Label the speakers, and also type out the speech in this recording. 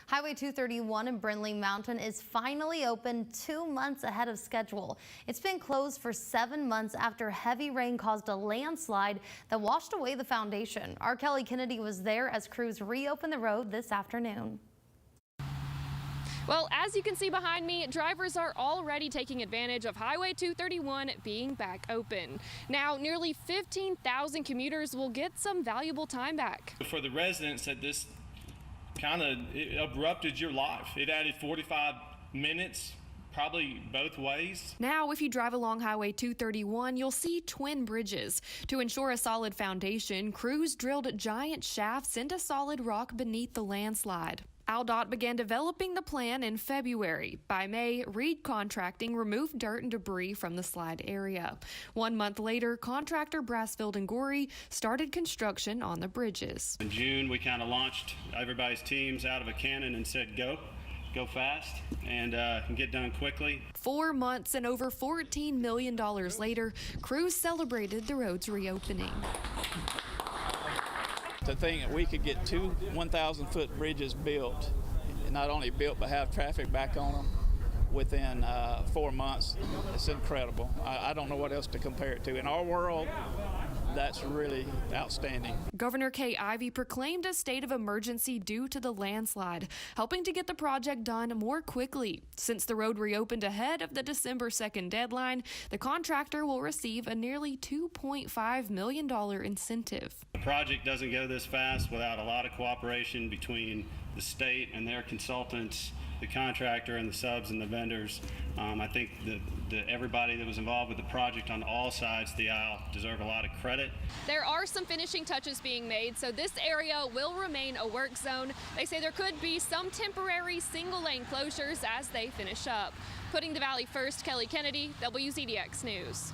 Speaker 1: Highway 231 in Brindlee Mountain is finally open 2 months ahead of schedule. It's been closed for 7 months after heavy rain caused a landslide that washed away the foundation. Our Kelly Kennedy was there as crews reopened the road this afternoon.
Speaker 2: Well, as you can see behind me, drivers are already taking advantage of Highway 231 being back open. Now, nearly 15,000 commuters will get some valuable time back.
Speaker 3: For the residents that this kind of abrupted your life, it added 45 minutes, probably both ways.
Speaker 2: Now, if you drive along Highway 231, you'll see twin bridges. To ensure a solid foundation, crews drilled giant shafts into solid rock beneath the landslide. AlDOT began developing the plan in February. By May, Reed Contracting removed dirt and debris from the slide area. 1 month later, contractor Brasfield and Gorey started construction on the bridges.
Speaker 4: In June, we kind of launched everybody's teams out of a cannon and said, go fast and get done quickly.
Speaker 2: 4 months and over $14 million later, crews celebrated the road's reopening.
Speaker 5: To think that we could get two 1,000-foot bridges built, not only built but have traffic back on them within 4 months, it's incredible. I don't know what else to compare it to. In our world, that's really outstanding.
Speaker 2: Governor Kay Ivey proclaimed a state of emergency due to the landslide, helping to get the project done more quickly. Since the road reopened ahead of the December 2nd deadline, the contractor will receive a nearly $2.5 million incentive.
Speaker 4: The project doesn't go this fast without a lot of cooperation between the state and their consultants, the contractor and the subs and the vendors. I think that everybody that was involved with the project on all sides of the aisle deserve a lot of credit.
Speaker 2: There are some finishing touches being made, so this area will remain a work zone. They say there could be some temporary single-lane closures as they finish up. Putting the valley first, Kelly Kennedy, WZDX News.